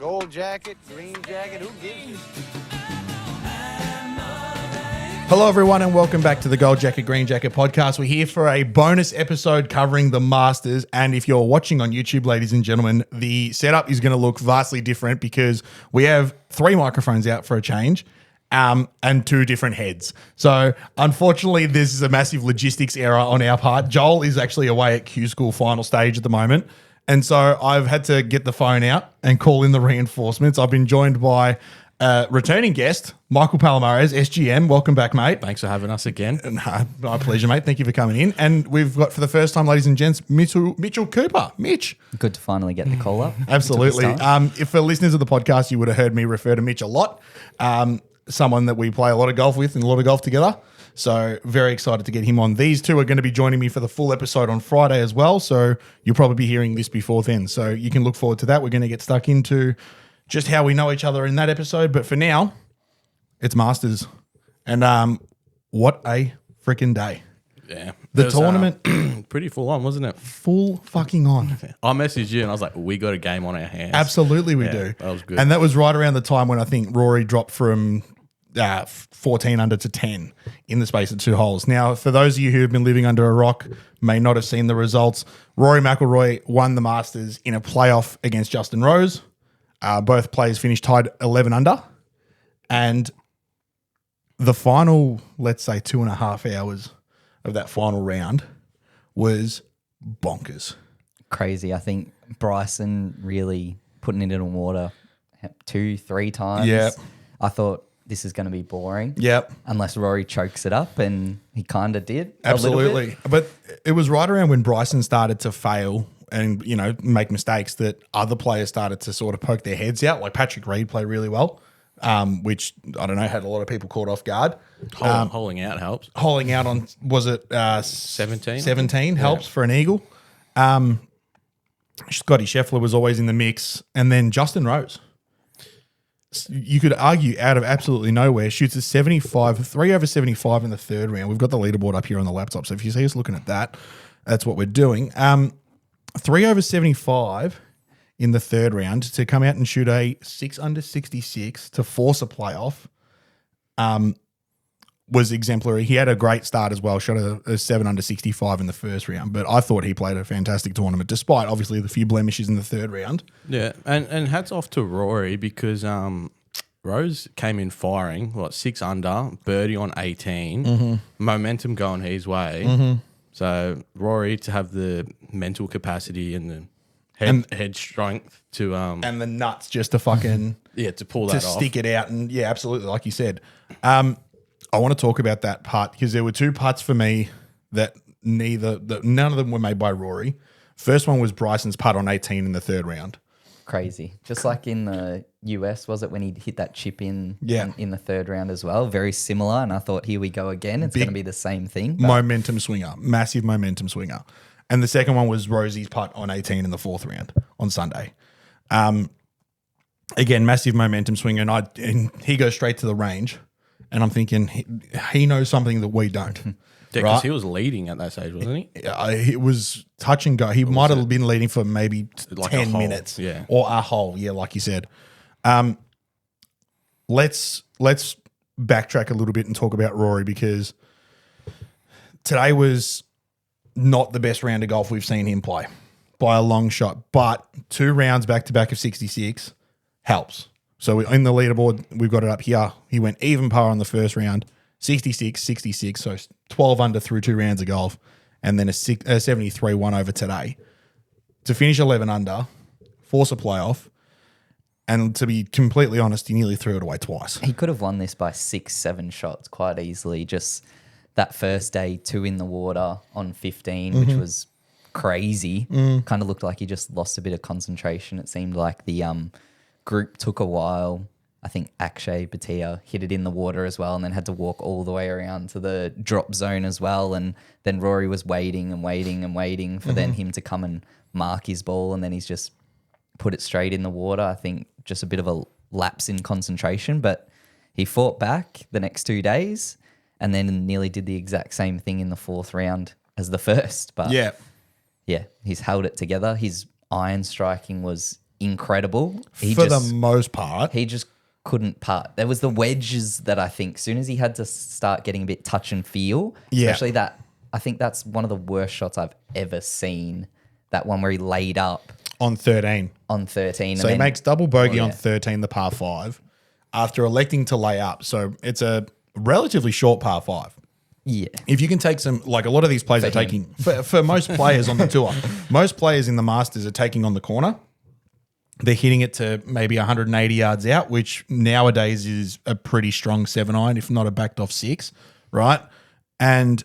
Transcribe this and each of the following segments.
Gold jacket, green jacket, who gives you? Hello, everyone, and welcome back to the Gold Jacket, Green Jacket podcast. We're here for a bonus episode covering the Masters. And if you're watching on YouTube, ladies and gentlemen, the setup is going to look vastly different because we have 3 microphones out for a change and 2 different heads. So, unfortunately, this is a massive logistics error on our part. Joel is actually away at Q School final stage at the moment. And so I've had to get the phone out and call in the reinforcements. I've been joined by returning guest, Michael Palomares, SGM. Welcome back, mate. Thanks for having us again. My pleasure, mate. Thank you for coming in. And we've got, for the first time, ladies and gents, Mitchell Cooper. Mitch. Good to finally get the call up. Absolutely. If for listeners of the podcast, you would have heard me refer to Mitch a lot. Someone that we play a lot of golf with and a lot of golf together. So very excited to get him on. These two are going to be joining me for the full episode on Friday as well. So you'll probably be hearing this before then. So you can look forward to that. We're going to get stuck into just how we know each other in that episode. But for now, it's Masters. And what a freaking day. Yeah. The tournament. Pretty full on, wasn't it? Full fucking on. I messaged you and I was like, we got a game on our hands. Absolutely we do. That was good. And that was right around the time when I think Rory dropped from 14 under to 10 in the space of 2 holes. Now, for those of you who have been living under a rock, may not have seen the results, Rory McIlroy won the Masters in a playoff against Justin Rose. Both players finished tied 11 under. And the final, let's say, 2.5 hours of that final round was bonkers. Crazy. I think Bryson really putting it in the water 2-3 times. Yeah. I thought this is going to be boring. Yep. Unless Rory chokes it up, and he kind of did. Absolutely. But it was right around when Bryson started to fail and, you know, make mistakes that other players started to sort of poke their heads out. Like Patrick Reed played really well, which, I don't know, had a lot of people caught off guard. Holing out helps. Holing out on, was it 17? 17 helps for an eagle. Scotty Scheffler was always in the mix. And then Justin Rose. You could argue out of absolutely nowhere, shoots a 75, 3 over 75 in the third round. We've got the leaderboard up here on the laptop. So if you see us looking at that, that's what we're doing. 3 over 75 in the third round to come out and shoot a 6 under 66 to force a playoff was exemplary. He had a great start as well, shot a 7 under 65 in the first round, but I thought he played a fantastic tournament despite obviously the few blemishes in the third round. Yeah, and hats off to Rory because Rose came in firing, 6 under, birdie on 18, momentum going his way. So Rory to have the mental capacity and the head strength to and the nuts just to fucking to pull that to off. stick it out, and absolutely, like you said. I want to talk about that putt because there were 2 putts for me that none of them were made by Rory. First one was Bryson's putt on 18 in the third round. Crazy. Just like in the US, was it, when he hit that chip in the third round as well? Very similar. And I thought, here we go again. It's going to be the same thing. Momentum swinger, massive momentum swinger. And the second one was Rosie's putt on 18 in the fourth round on Sunday. Again, massive momentum swinger. And he goes straight to the range. And I'm thinking he knows something that we don't. Yeah, because he was leading at that stage, wasn't he? It was touch and go. He might have been leading for maybe Like 10 a hole, minutes, yeah. or a hole, like you said. Let's backtrack a little bit and talk about Rory because today was not the best round of golf we've seen him play by a long shot. But 2 rounds back to back of 66 helps. So in the leaderboard, we've got it up here. He went even par on the first round, 66, 66, so 12 under through 2 rounds of golf, and then a 73 1 over today. To finish 11 under, force a playoff, and to be completely honest, he nearly threw it away twice. He could have won this by 6-7 shots quite easily. Just that first day, 2 in the water on 15, which was crazy. Kind of looked like he just lost a bit of concentration. It seemed like the group took a while. I think Akshay Bhatia hit it in the water as well and then had to walk all the way around to the drop zone as well. And then Rory was waiting for then him to come and mark his ball, and then he's just put it straight in the water. I think just a bit of a lapse in concentration, but he fought back the next 2 days and then nearly did the exact same thing in the fourth round as the first. But yeah, he's held it together. His iron striking was incredible. For the most part. He just couldn't putt. There was the wedges that I think soon as he had to start getting a bit touch and feel, especially that, I think that's one of the worst shots I've ever seen. That one where he laid up On 13. on 13. So he makes double bogey on 13, the par 5, after electing to lay up. So it's a relatively short par 5. Yeah. If you can take some, like a lot of these players are taking, for most players on the tour, most players in the Masters are taking on the corner. They're hitting it to maybe 180 yards out, which nowadays is a pretty strong 7-iron, if not a backed off 6, right? And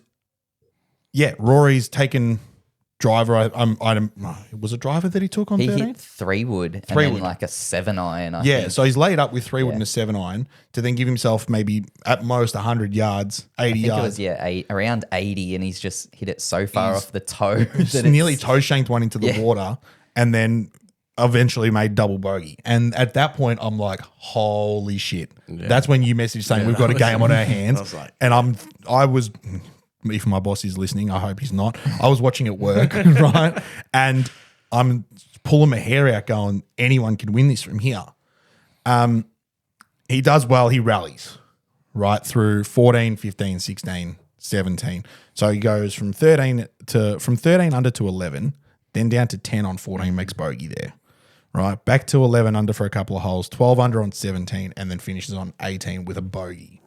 yeah, Rory's taken driver. Was it driver that he took on He 13? hit 3-wood and Three then wood. like a 7-iron, I Yeah, think. so he's laid up with 3-wood and a 7-iron to then give himself maybe at most 100 yards, 80 I think yards. it was, around 80, and he's just hit it so far off the toe. Just that nearly it's- toe shanked one into the water and then eventually made double bogey. And at that point, I'm like, holy shit. That's when you message saying we've got a game on our hands. I was like, I was, if my boss is listening, I hope he's not. I was watching at work, right? And I'm pulling my hair out going, anyone can win this from here. He does well. He rallies right through 14, 15, 16, 17. So he goes from 13 under to 11, then down to 10 on 14, makes bogey there. Right, back to 11 under for a couple of holes, 12 under on 17, and then finishes on 18 with a bogey.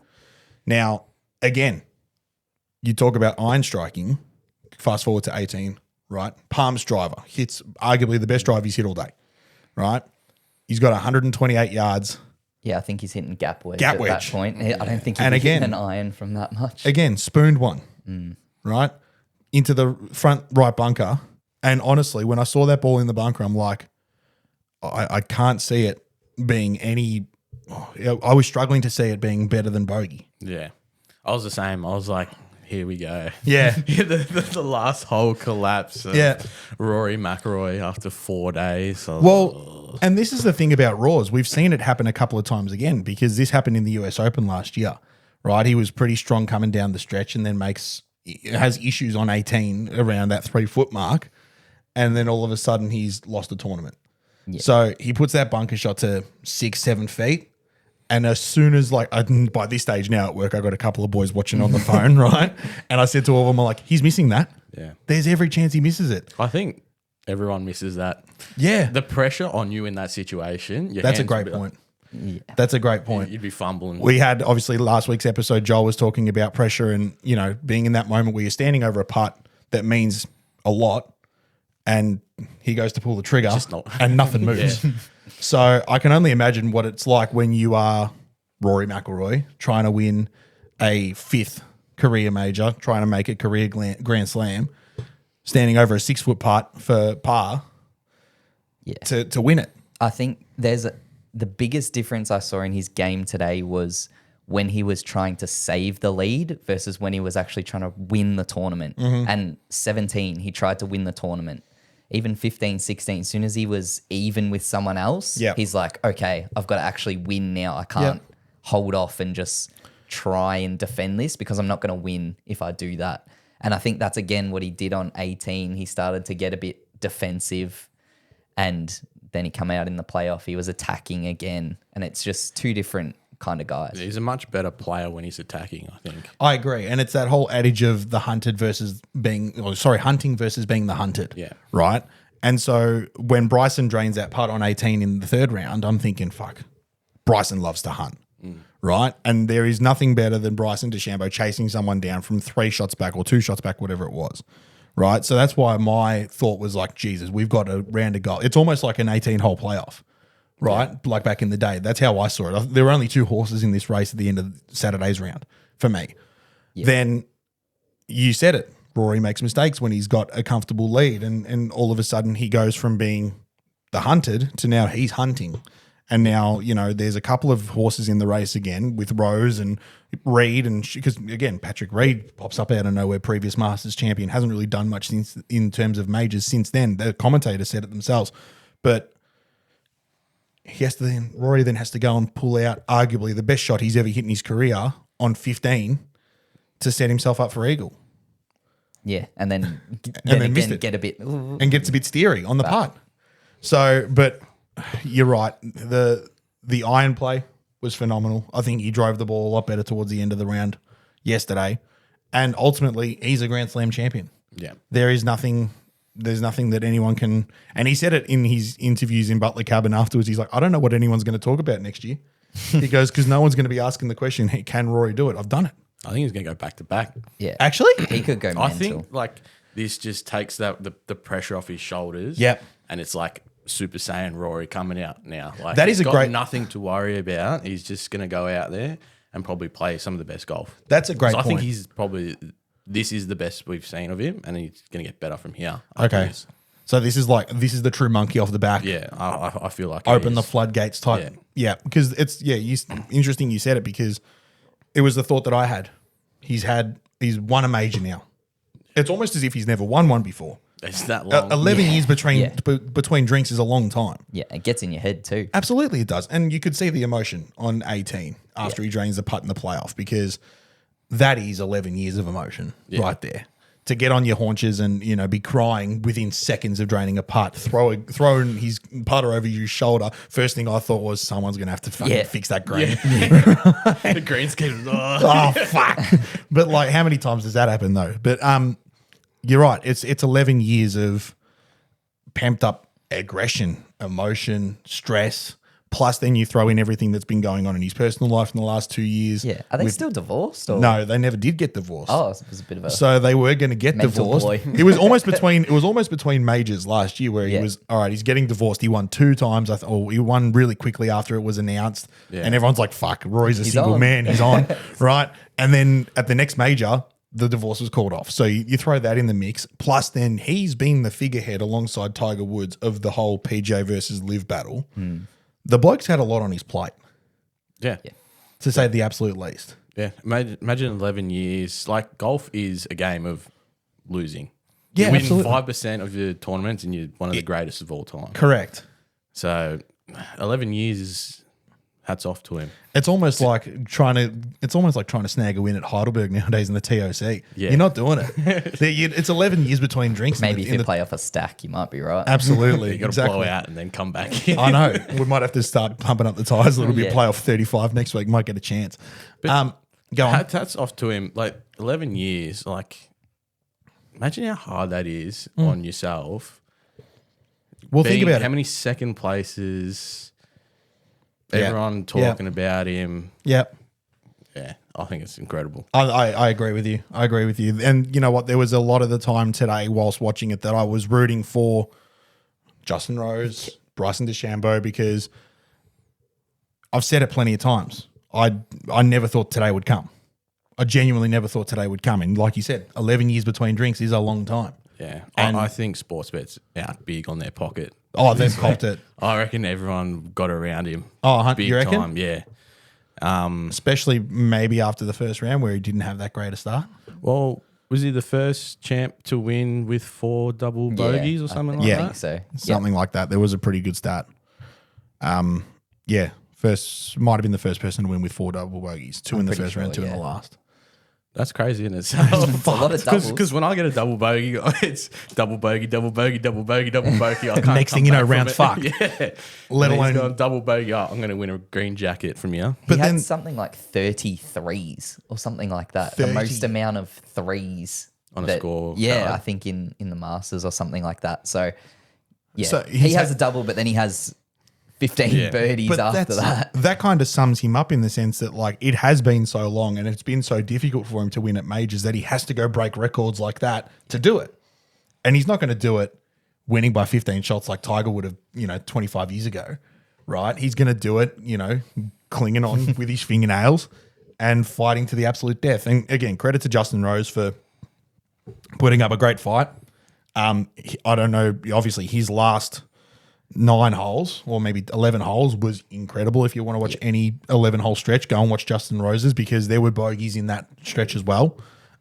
Now, again, you talk about iron striking, fast forward to 18, right? Palms driver, hits arguably the best drive he's hit all day, right? He's got 128 yards. Yeah, I think he's hitting gap wedge Gap at wedge. that point. I don't think he's And hitting again- an iron from that much. Again, spooned one, right? Into the front right bunker. And honestly, when I saw that ball in the bunker, I'm like, I can't see it being any. I was struggling to see it being better than bogey. yeah. I was the same. I was like, here we go. Yeah. the last hole collapse. Of Yeah. Rory McIlroy after 4 days. Well, and this is the thing about Raws. We've seen it happen a couple of times again because this happened in the US Open last year, right? He was pretty strong coming down the stretch and then has issues on 18 around that 3-foot mark. And then all of a sudden he's lost a tournament. Yeah. So he puts that bunker shot to 6-7 feet. And as soon as by this stage now at work, I got a couple of boys watching on the phone, right? And I said to all of them, I'm like, he's missing that. Yeah. There's every chance he misses it. I think everyone misses that. Yeah. The pressure on you in that situation. That's a great point. Yeah. That's a great point. You'd be fumbling. We had, obviously, last week's episode, Joel was talking about pressure and, being in that moment where you're standing over a putt that means a lot and he goes to pull the trigger and nothing moves. So I can only imagine what it's like when you are Rory McIlroy trying to win a 5th career major, trying to make a career Grand Slam, standing over a 6-foot putt for par to win it. I think the biggest difference I saw in his game today was when he was trying to save the lead versus when he was actually trying to win the tournament. And 17, he tried to win the tournament. Even 15, 16, as soon as he was even with someone else, he's like, okay, I've got to actually win now. I can't hold off and just try and defend this because I'm not going to win if I do that. And I think that's, again, what he did on 18. He started to get a bit defensive and then he come out in the playoff. He was attacking again. And it's just two different kind of guys. He's a much better player when he's attacking, I think. I agree. And it's that whole adage of the hunted versus hunting versus being the hunted. Yeah. Right? And so when Bryson drains that putt on 18 in the 3rd round, I'm thinking, fuck, Bryson loves to hunt. Right? And there is nothing better than Bryson DeChambeau chasing someone down from 3 shots back or 2 shots back, whatever it was. Right? So that's why my thought was like, Jesus, we've got a round of golf. It's almost like an 18-hole playoff. Right? Like back in the day. That's how I saw it. There were only 2 horses in this race at the end of Saturday's round for me. Yeah. Then you said it. Rory makes mistakes when he's got a comfortable lead and all of a sudden he goes from being the hunted to now he's hunting. And now, there's a couple of horses in the race again with Rose and Reed because, again, Patrick Reed pops up out of nowhere, previous Masters champion, hasn't really done much since in terms of majors since then. The commentators said it themselves. But Rory then has to go and pull out arguably the best shot he's ever hit in his career on 15 to set himself up for eagle. Yeah, and then missed it. get a bit and gets a bit steery on the putt. So, but you're right. The iron play was phenomenal. I think he drove the ball a lot better towards the end of the round yesterday. And ultimately, he's a Grand Slam champion. Yeah. There's nothing that anyone can, and he said it in his interviews in Butler Cabin afterwards. He's like, I don't know what anyone's going to talk about next year. He goes, because no one's going to be asking the question, hey, can Rory do it? I've done it. I think he's going to go back to back. Yeah. Actually? He could go mental. I think like this just takes the pressure off his shoulders. Yep. And it's like Super Saiyan Rory coming out now. Like That is he's a got great- nothing to worry about. He's just going to go out there and probably play some of the best golf. That's a great So I think point. he's probably this is the best we've seen of him, and he's going to get better from here. Okay. So this is the true monkey off the back. Yeah, I feel like Open it the is. floodgates type. Yeah, because it's interesting you said it, because it was the thought that I had. He's won a major now. It's almost as if he's never won one before. It's that long. 11 years between Yeah. between drinks is a long time. Yeah, it gets in your head too. Absolutely, it does. And you could see the emotion on 18 after he drains the putt in the playoff, because that is 11 years of emotion right there. To get on your haunches and, be crying within seconds of draining a putt, throwing his putter over your shoulder. First thing I thought was someone's going to have to fucking fix that green. The greenskeeper. Oh, fuck. But like, how many times does that happen though? But you're right. It's 11 years of pumped up aggression, emotion, stress. Plus, then you throw in everything that's been going on in his personal life in the last 2 years. Yeah. Are they still divorced? Or? No, they never did get divorced. Oh, it was a bit of a. So they were going to get Mental divorced. boy. It was almost between majors last year, where he Yeah. was all right. He's getting divorced. He won 2 times. He won really quickly after it was announced, and everyone's like, "Fuck, Rory's a single on. man. He's on." Right, and then at the next major, the divorce was called off. So you throw that in the mix. Plus, then he's been the figurehead alongside Tiger Woods of the whole PJ versus Live battle. The bloke's had a lot on his plate, Yeah. to say the absolute least. Yeah. Imagine 11 years. Like, golf is a game of losing. Yeah, you win absolutely. 5% of your tournaments, and you're one of the greatest of all time. Correct. So 11 years is hats off to him. It's almost like trying to snag a win at Heidelberg nowadays in the TOC. Yeah. You're not doing it. It's 11 years between drinks. Maybe if you play off a stack, you might be right. Absolutely. You got to exactly. blow out and then come back in. I know. We might have to start pumping up the tires a little bit. Yeah. Play off 35 next week. Might get a chance. Go on. Hats off to him. Like 11 years. Like, imagine how hard that is on yourself. Well, think about how it. many second places. Yeah. Everyone talking about him. Yep. Yeah, I think it's incredible. I agree with you. And you know what? There was a lot of the time today whilst watching it that I was rooting for Justin Rose, Bryson DeChambeau, because I've said it plenty of times. I never thought today would come. I genuinely never thought today would come. And like you said, 11 years between drinks is a long time. Yeah, And- I think Sportsbet's out big on their pocket. Oh, they've copped it. I reckon everyone got around him. Oh, big you reckon? time, yeah. Especially maybe after the first round where he didn't have that great a start. Well, was he the first champ to win with 4 double bogeys or something like Yeah. I that? think so. Something like that. There was a pretty good start. Yeah. Might have been the first person to win with 4 double bogeys. 2 in the pretty first round, 2 sure, in the yeah. last. That's crazy in itself. It's a lot of doubles. Because when I get a double bogey, it's double bogey, double bogey, double bogey, double bogey. I can't Next come thing you know, back from round's it. fucked. Yeah. Let And he's alone- going double bogey. Oh, I'm going to win a green jacket from you. But He then had something like 33s or something like that. 30. The most amount of threes On a score Yeah, card. I think in the Masters or something like that. So yeah, So he he's has had- a double, but then he has 15 Yeah. birdies after that. That kind of sums him up in the sense that like it has been so long and it's been so difficult for him to win at majors that he has to go break records like that to do it. And he's not going to do it winning by 15 shots like Tiger would have, 25 years ago, right? He's going to do it, clinging on with his fingernails and fighting to the absolute death. And again, credit to Justin Rose for putting up a great fight. I don't know, obviously his last 9 holes or maybe 11 holes was incredible. If you want to watch any 11-hole stretch, go and watch Justin Rose's because there were bogeys in that stretch as well.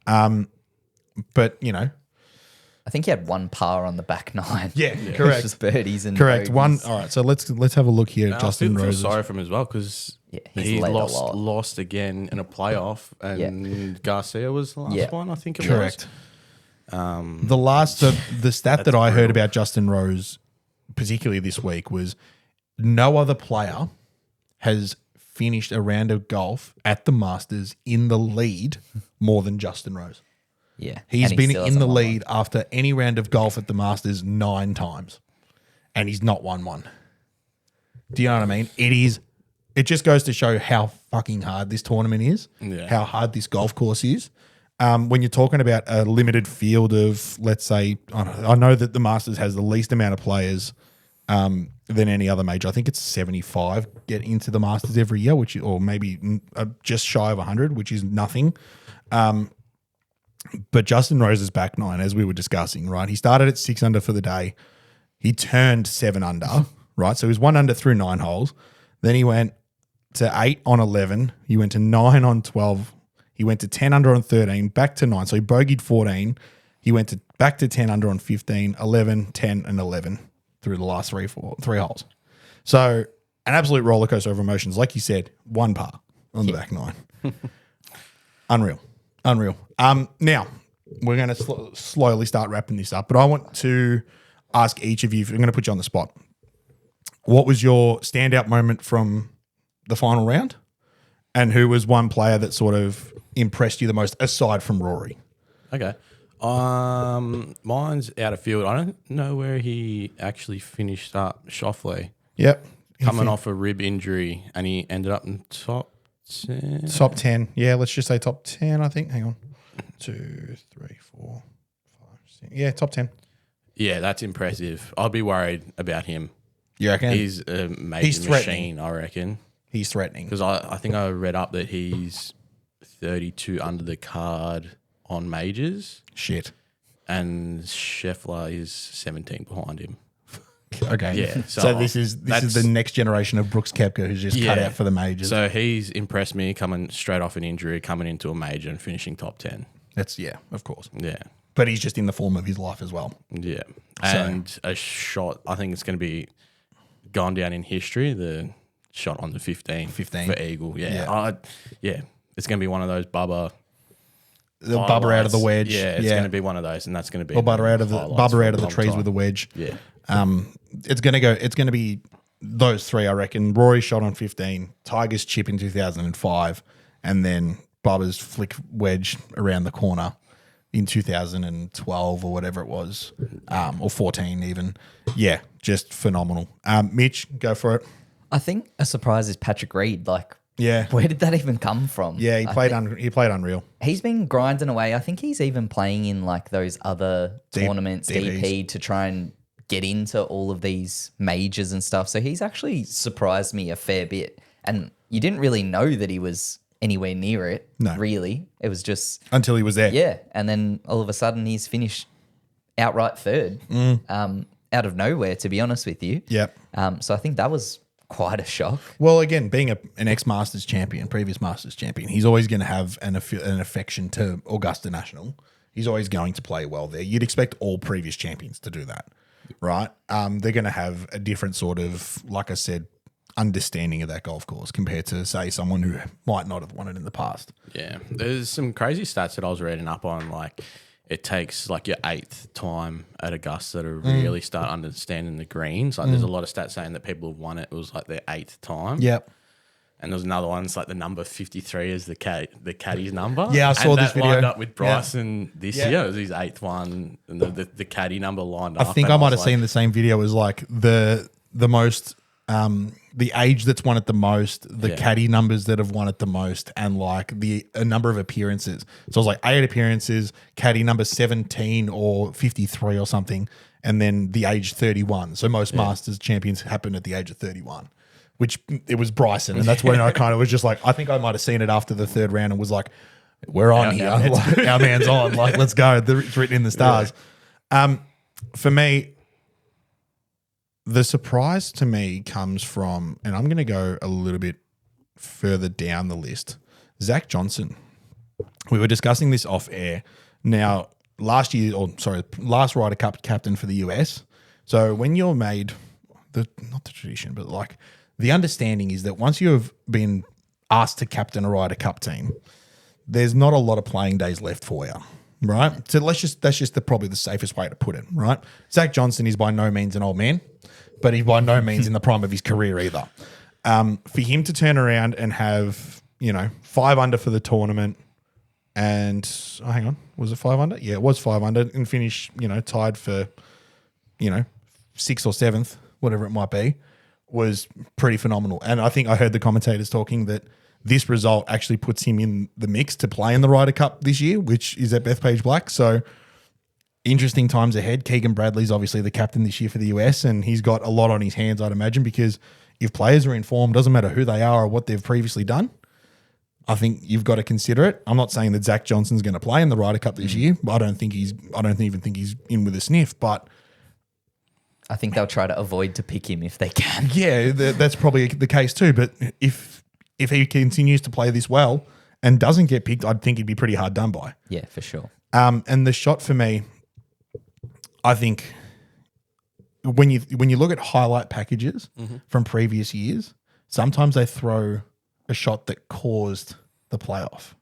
But, I think he had 1 par on the back 9. Yeah, It was correct. just birdies and correct. bogeys. All right, so let's have a look here at I Justin feel Rose. sorry for him as well because Yeah, he's he led a lost lot. lost again in a playoff, and Garcia was the last Yeah. one, I think it Correct. was. The stat that I heard about Justin Rose, particularly this week, was no other player has finished a round of golf at the Masters in the lead more than Justin Rose. Yeah. He's And he been still in hasn't the won lead after any round of golf at the Masters 9 times, and he's not won one. Do you know what I mean? It just goes to show how fucking hard this tournament is, how hard this golf course is. When you're talking about a limited field of, let's say, I know that the Masters has the least amount of players than any other major. I think it's 75 get into the Masters every year, or maybe just shy of 100, which is nothing. But Justin Rose's back nine, as we were discussing, right? He started at 6 under for the day. He turned 7 under, right? So he was 1 under through 9 holes. Then he went to 8 on 11. He went to 9 on 12. He went to 10 under on 13, back to 9. So he bogeyed 14. He went back to 10 under on 15, 11, 10, and 11 through the last three holes. So an absolute roller coaster of emotions. Like you said, 1 par on the back nine. Unreal. Now, we're going to slowly start wrapping this up, but I want to ask each of you, I'm going to put you on the spot. What was your standout moment from the final round? And who was one player that sort of impressed you the most, aside from Rory? Okay. Mine's out of field. I don't know where he actually finished up. Schauffele. Yep. Coming off a rib injury, and he ended up in top 10. Top 10. Yeah, let's just say top 10, I think. Hang on. 2, 3, 4, 5, 6. Yeah, top 10. Yeah, that's impressive. I'd be worried about him. You reckon? He's a major machine, I reckon. He's threatening. Because I think I read up that he's 32 under the card on majors. Shit. And Scheffler is 17 behind him. Okay. Yeah. So this is the next generation of Brooks Koepka who's just cut out for the majors. So he's impressed me coming straight off an injury, coming into a major and finishing top 10. That's, of course. Yeah. But he's just in the form of his life as well. Yeah. And a shot, I think it's going to be gone down in history, the shot on the 15 for Eagle. Yeah. It's going to be one of those Bubba. The Bubba out of the wedge. Yeah, it's going to be one of those, and that's going to be Bubba out of the trees with the wedge. Yeah. It's going to be those three, I reckon. Rory shot on 15, Tiger's chip in 2005, and then Bubba's flick wedge around the corner in 2012 or whatever it was, or 14 even. Yeah, just phenomenal. Mitch, go for it. I think a surprise is Patrick Reed. Yeah. Where did that even come from? Yeah, he played unreal. He's been grinding away. I think he's even playing in those other tournaments, DP, to try and get into all of these majors and stuff. So he's actually surprised me a fair bit. And you didn't really know that he was anywhere near it, really. It was just... Until he was there. Yeah, and then all of a sudden he's finished outright third out of nowhere, to be honest with you. Yep. So I think that was quite a shock. Well, again, being an ex-Masters champion, previous Masters champion, he's always going to have an affection to Augusta National. He's always going to play well there. You'd expect all previous champions to do that, right? They're going to have a different sort of, like I said, understanding of that golf course compared to, say, someone who might not have won it in the past. Yeah. There's some crazy stats that I was reading up on, it takes your 8th time at Augusta to really start understanding the greens. There's a lot of stats saying that people have won it. It was their 8th time. Yep. And there's another one. It's the number 53 is the caddy's number. Yeah, I saw this video. Lined up with Bryson this year. It was his 8th one, and the caddy number lined up. I think I might have seen the same video as the most. The age that's won it the most, the caddy numbers that have won it the most, and a number of appearances. So it was 8 appearances, caddy number 17 or 53 or something, and then the age 31. So most Masters champions happen at the age of 31, which it was Bryson. And that's when I kind of was just I think I might have seen it after the third round and was we're on here. Our man's on. Let's go. It's written in the stars. For me, the surprise to me comes from, and I'm going to go a little bit further down the list, Zach Johnson. We were discussing this off air. Now, last Ryder Cup captain for the US. So when you're made, not the tradition, but the understanding is that once you have been asked to captain a Ryder Cup team, there's not a lot of playing days left for you, right? So that's just probably the safest way to put it, right? Zach Johnson is by no means an old man, but he's by no means in the prime of his career either. For him to turn around and have 5 under for the tournament, and hang on, was it 5 under? Yeah, it was 5 under, and finish tied for 6th or 7th, whatever it might be, was pretty phenomenal. And I think I heard the commentators talking that this result actually puts him in the mix to play in the Ryder Cup this year, which is at Bethpage Black. So interesting times ahead. Keegan Bradley's obviously the captain this year for the US, and he's got a lot on his hands, I'd imagine, because if players are in form, doesn't matter who they are or what they've previously done, I think you've got to consider it. I'm not saying that Zach Johnson's going to play in the Ryder Cup this year. I don't even think he's in with a sniff, but I think they'll try to avoid to pick him if they can. yeah, that's probably the case too. But if he continues to play this well and doesn't get picked, I'd think he'd be pretty hard done by. Yeah, for sure. And the shot for me, I think when you look at highlight packages from previous years, sometimes they throw a shot that caused the playoff.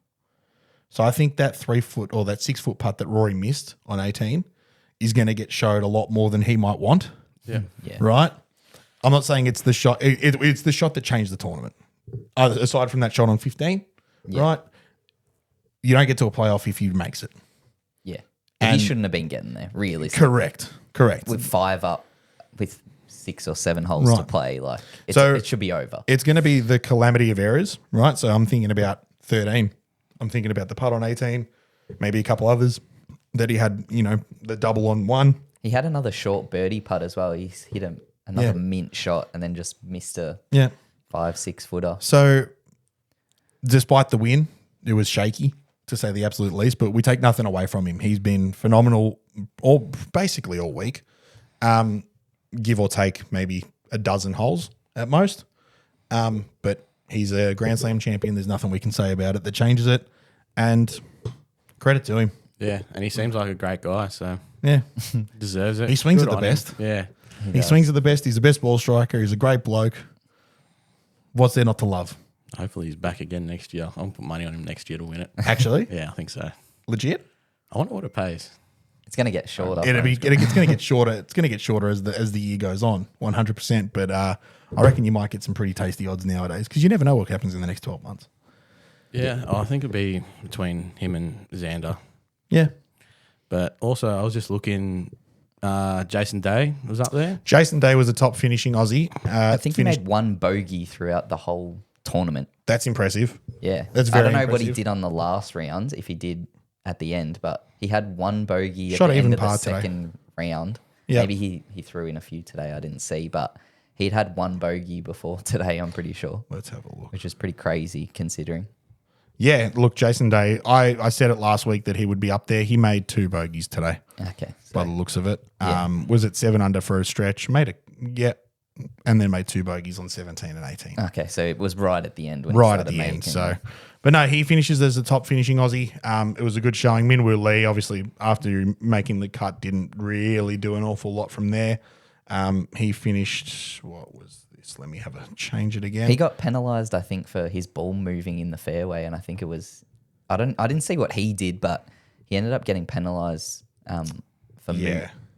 So I think that 3 foot or that 6 foot putt that Rory missed on 18 is going to get showed a lot more than he might want. Yeah. Right? I'm not saying it's the shot. It's the shot that changed the tournament. Aside from that shot on 15, right? You don't get to a playoff if you makes it. Yeah. And he shouldn't have been getting there, realistically. Correct. With 5 up, with 6 or 7 holes to Right. play, it should be over. It's going to be the calamity of errors, right? So I'm thinking about 13. I'm thinking about the putt on 18, maybe a couple others that he had, the double on 1. He had another short birdie putt as well. He's hit another Yeah. mint shot and then just missed a Yeah. 5-6 footer. So despite the win, it was shaky to say the absolute least, but we take nothing away from him. He's been phenomenal basically all week. Give or take maybe a dozen holes at most. But he's a Grand Slam champion. There's nothing we can say about it that changes it. And credit to him. Yeah, and he seems like a great guy, so Yeah. deserves it. He swings Good at the on him. best. Yeah. He swings at the best. He's the best ball striker. He's a great bloke. What's there not to love? Hopefully he's back again next year. I'll put money on him next year to win it. Actually? Yeah, I think so. Legit? I wonder what it pays. It's going to get shorter. It's going to get shorter. It's going to get shorter as the year goes on, 100%. But I reckon you might get some pretty tasty odds nowadays because you never know what happens in the next 12 months. Yeah, I think it'd be between him and Xander. Yeah. But also, I was just looking. Jason Day was up there. Jason Day was a top finishing Aussie. I think he made 1 bogey throughout the whole tournament. That's impressive. Yeah. That's I very don't know what he impressive. did on the last round, if he did at the end, but he had 1 bogey Shot at the even end of the par today. second round. Yep. Maybe he threw in a few today, I didn't see, but he'd had 1 bogey before today, I'm pretty sure, Let's have a look. which is pretty crazy considering. Yeah, look, Jason Day, I said it last week that he would be up there. He made 2 bogeys today Okay. by So, the looks of it. Yeah. Was it 7 under for a stretch? And then made 2 bogeys on 17 and 18. okay, so it was right at the end when he Right at started the end. making- So, but no, he finishes as the top finishing Aussie. It was a good showing. Minwoo Lee, obviously, after making the cut, didn't really do an awful lot from there. He finished, what was this? Let me have a change it again. He got penalised, I think, for his ball moving in the fairway, and I think it was I didn't see what he did, but he ended up getting penalised for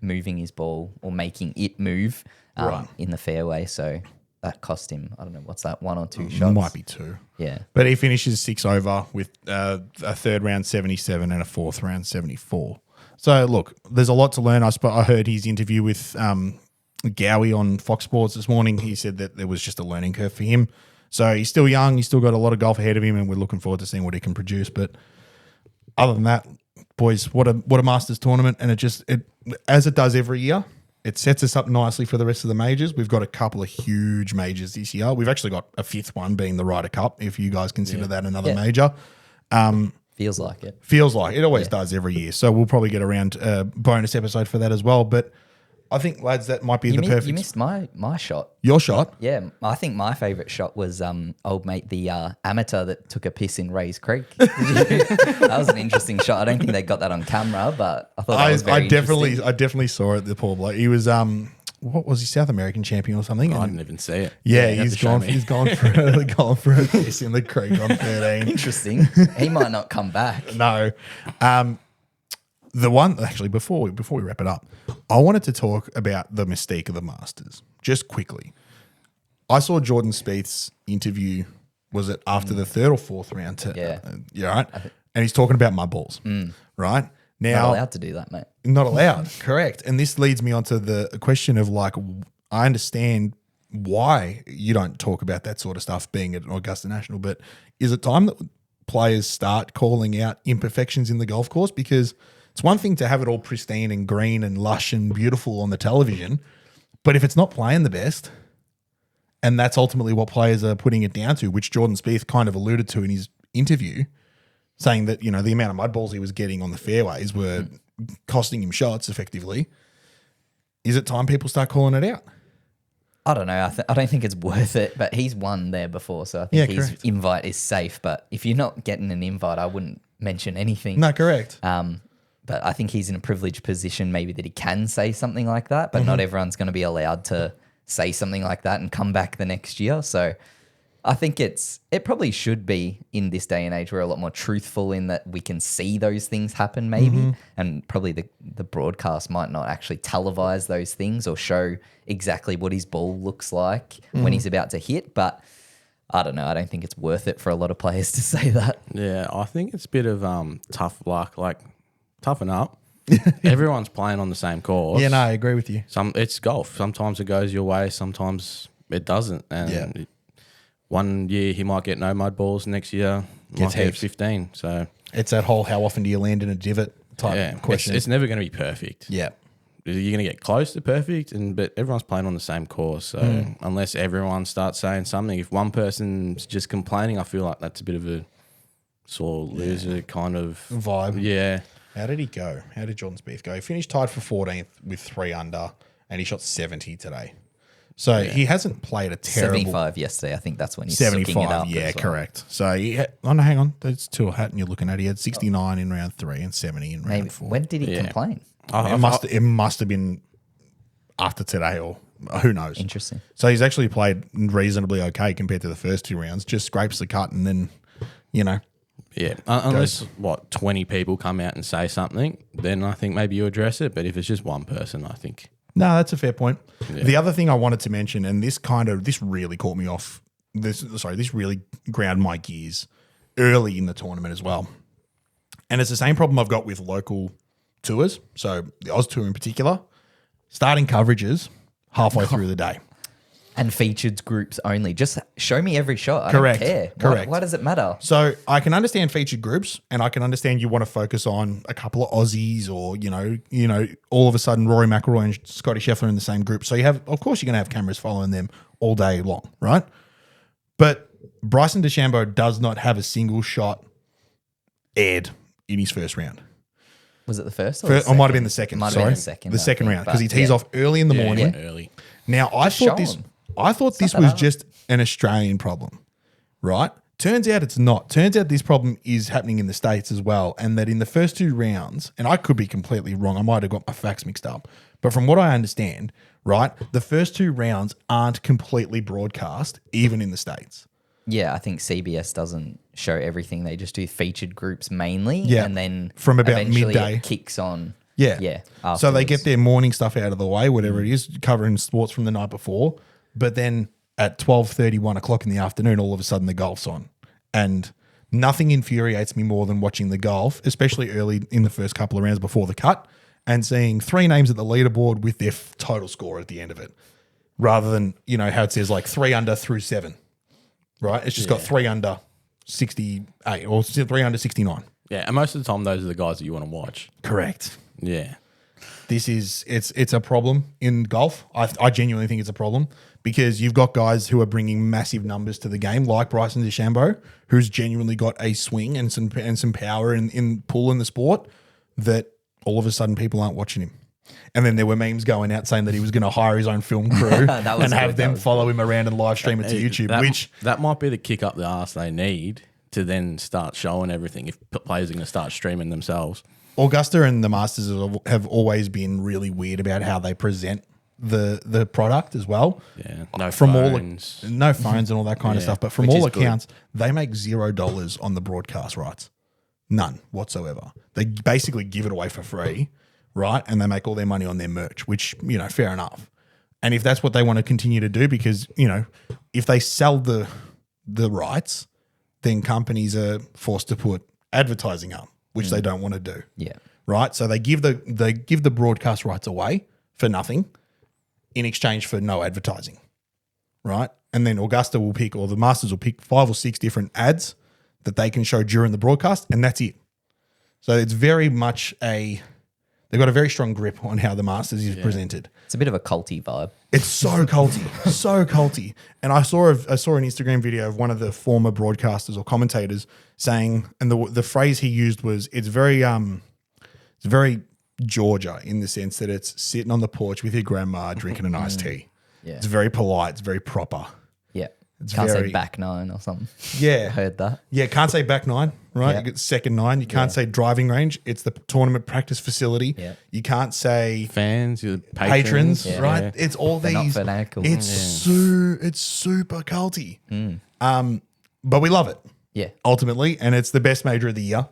moving his ball or making it move Right. in the fairway. So that cost him, I don't know, what's that, 1 or 2 shots? Might be 2. Yeah. But he finishes 6 over with a 3rd round 77 and a 4th round 74. So look, there's a lot to learn. I heard his interview with Gowie on Fox Sports this morning. He said that there was just a learning curve for him. So he's still young. He's still got a lot of golf ahead of him, and we're looking forward to seeing what he can produce. But other than that, boys, what a Masters tournament, and it as it does every year, it sets us up nicely for the rest of the majors. We've got a couple of huge majors this year. We've actually got a 5th one being the Ryder Cup, if you guys consider that another Yeah. major. Feels like it. Feels like it always does every year. So we'll probably get around a bonus episode for that as well. But I think, lads, that might be the perfect. You missed my shot. Your shot. Yeah, I think my favourite shot was old mate, the amateur that took a piss in Rays Creek. That was an interesting shot. I don't think they got that on camera, but I thought that was very interesting. I definitely saw it. The poor bloke. He was what was he, South American champion or something? I didn't even see it. Yeah, you have he's to show gone. me. He's gone for a piss in the creek on 13. Interesting. He might not come back. No. the one actually before we wrap it up, I wanted to talk about the mystique of the Masters just quickly. I saw Jordan Spieth's interview. Was it after the third or fourth round? Yeah, right. And he's talking about mud balls, right? Now, Not allowed to do that, mate. not allowed, correct. And this leads me on to the question of like, I understand why you don't talk about that sort of stuff being at Augusta National, but is it time that players start calling out imperfections in the golf course? Because it's one thing to have it all pristine and green and lush and beautiful on the television, but if it's not playing the best, and that's ultimately what players are putting it down to, which Jordan Spieth kind of alluded to in his interview, saying that, the amount of mud balls he was getting on the fairways were costing him shots effectively. Is it time people start calling it out? I don't know. I don't think it's worth it, but he's won there before, so I think his correct. invite is safe. But if you're not getting an invite, I wouldn't mention anything. No, correct. But I think he's in a privileged position maybe that he can say something like that, but not everyone's going to be allowed to say something like that and come back the next year. So I think it probably should be in this day and age. We're a lot more truthful in that we can see those things happen maybe, and probably the broadcast might not actually televise those things or show exactly what his ball looks like when he's about to hit. But I don't know. I don't think it's worth it for a lot of players to say that. Yeah, I think it's a bit of tough luck, like toughen up. Everyone's playing on the same course. Yeah, no, I agree with you. It's golf. Sometimes it goes your way, sometimes it doesn't. And one year he might get no mud balls, next year Gets might get heaps. 15. So It's that whole how often do you land in a divot type question. it's never going to be perfect. Yeah. You're going to get close to perfect, but everyone's playing on the same course. So unless everyone starts saying something, if one person's just complaining, I feel like that's a bit of a sore loser kind of Vibe. Yeah. How did he go? How did Jordan Spieth go? He finished tied for 14th with 3 under, and he shot 70 today. So he hasn't played a terrible 75 yesterday. I think that's when he's sucking it 75. up. Yeah, as well. correct. So no, hang on. That's two hat, and you're looking at. He had 69 in round 3 and 70 in round Maybe, 4. when did he complain? It must have been after today, or who knows. Interesting. So he's actually played reasonably okay compared to the first 2 rounds. Just scrapes the cut, and then Yeah, unless 20 people come out and say something, then I think maybe you address it. But if it's just one person, I think No, that's a fair point. Yeah. The other thing I wanted to mention, and this really caught me off. This really ground my gears early in the tournament as well. And it's the same problem I've got with local tours. So the Oz Tour in particular, starting coverages halfway through the day. And featured groups only. Just show me every shot. I Correct. don't care. Correct. Why does it matter? So I can understand featured groups, and I can understand you want to focus on a couple of Aussies, or all of a sudden Rory McIlroy and Scotty Scheffler in the same group. So of course, you're going to have cameras following them all day long, right? But Bryson DeChambeau does not have a single shot aired in his first round. Was it the first? Or First, the or might have second? been the second. Might have sorry, been the second. the I second think, round, because he but tees off early in the he morning. went early. Now I thought this not that was just an Australian problem, right? Turns out it's not. Turns out this problem is happening in the States as well, and that in the first 2 rounds, and I could be completely wrong, I might have got my facts mixed up, but from what I understand, right, the first 2 rounds aren't completely broadcast, even in the States. Yeah, I think CBS doesn't show everything. They just do featured groups mainly. Yeah, And then from about eventually midday. it kicks on. Yeah. Yeah. So they afterwards. get their morning stuff out of the way, whatever it is, covering sports from the night before. But then at 12:30, 1 o'clock in the afternoon, all of a sudden the golf's on. And nothing infuriates me more than watching the golf, especially early in the first couple of rounds before the cut, and seeing 3 names at the leaderboard with their total score at the end of it. Rather than, how it says like 3 under through 7, right? It's just got 3 under 68 or 3 under 69. Yeah, and most of the time those are the guys that you want to watch. Correct. Yeah. It's a problem in golf. I genuinely think it's a problem because you've got guys who are bringing massive numbers to the game, like Bryson DeChambeau, who's genuinely got a swing and some power in pull in the sport, that all of a sudden people aren't watching him. And then there were memes going out saying that he was going to hire his own film crew and have them follow him around and live stream it to YouTube, that might be the kick up the arse they need to then start showing everything if players are going to start streaming themselves. Augusta and the Masters have always been really weird about how they present the product as well. Yeah, no phones and all that kind of stuff. But from all accounts, they make $0 on the broadcast rights. None whatsoever. They basically give it away for free, right? And they make all their money on their merch, which, fair enough. And if that's what they want to continue to do, because, if they sell the rights, then companies are forced to put advertising up, which they don't want to do. Yeah. Right? So they give the broadcast rights away for nothing in exchange for no advertising. Right? And then Augusta will pick, or the Masters will pick 5 or 6 different ads that they can show during the broadcast, and that's it. So it's very much they've got a very strong grip on how the Masters is presented. It's a bit of a culty vibe. It's so culty, so culty. And I saw an Instagram video of one of the former broadcasters or commentators saying, and the phrase he used was, it's very Georgia in the sense that it's sitting on the porch with your grandma drinking an iced tea. Yeah. It's very polite. It's very proper. Yeah. It's Can't very- say back 9 or something. Yeah. Heard that. Yeah, can't say back 9, right? Yeah. You get second 9. You can't say driving range. It's the tournament practice facility. Yeah. You can't say Fans, your patrons, patrons, right? Yeah. It's all They're not these. fanatical. It's super culty. But we love it Yeah. ultimately, and it's the best major of the year,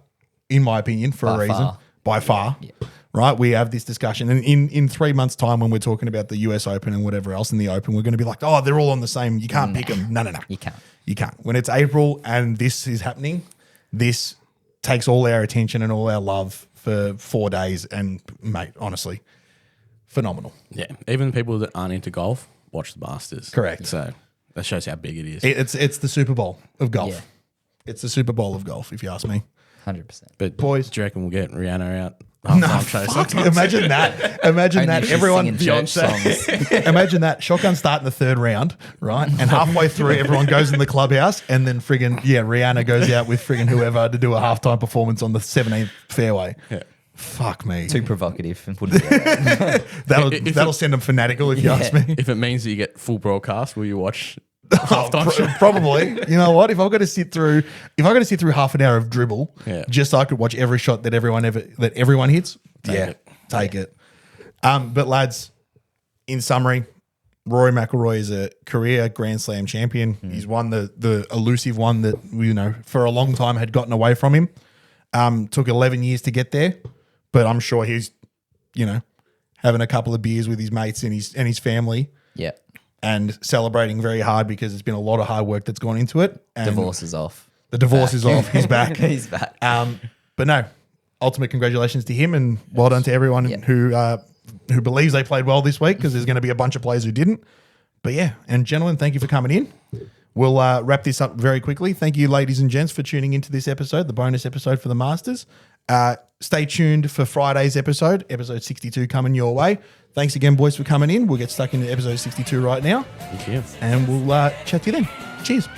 in my opinion, for a By reason. far. By far. Yeah. Right? We have this discussion. And in 3 months' time, when we're talking about the US Open and whatever else in the Open, we're going to be like, oh, they're all on the same. You can't pick them. No. You can't. You can't. When it's April and this is happening, this takes all our attention and all our love for 4 days. And, mate, honestly, phenomenal. Yeah. Even people that aren't into golf watch the Masters. Correct. So that shows how big it is. It's the Super Bowl of golf. Yeah. It's the Super Bowl of golf, if you ask me. 100%. But Boys. do you reckon we'll get Rihanna out? No, Halftime show fuck, sometimes? imagine that. Imagine Only that. she's Everyone, singing church songs. imagine that. Shotgun start in the 3rd round, right? And halfway through, everyone goes in the clubhouse, and then Rihanna goes out with friggin' whoever to do a halftime performance on the 17th fairway. Yeah. Fuck me. Too provocative. Wouldn't be right. That'll send them fanatical if you ask me. If it means that you get full broadcast, will you watch halftime show? Probably. You know what? If I've got to sit through half an hour of dribble, Yeah. just so I could watch every shot that everyone hits, take it. But lads, in summary, Rory McIlroy is a career Grand Slam champion. He's won the elusive one that for a long time had gotten away from him. Took 11 years to get there, but I'm sure he's having a couple of beers with his mates and his family. Yeah. And celebrating very hard because there's been a lot of hard work that's gone into it. And Divorce is off. The divorce is off. He's back. He's back. But no, ultimate congratulations to him, and well done to everyone who believes they played well this week, because there's going to be a bunch of players who didn't. But yeah, and gentlemen, thank you for coming in. We'll wrap this up very quickly. Thank you, ladies and gents, for tuning into this episode, the bonus episode for the Masters. Stay tuned for Friday's episode 62 coming your way. Thanks again, boys, for coming in. We'll get stuck into episode 62 right now, Thank you. and we'll chat to you then. Cheers.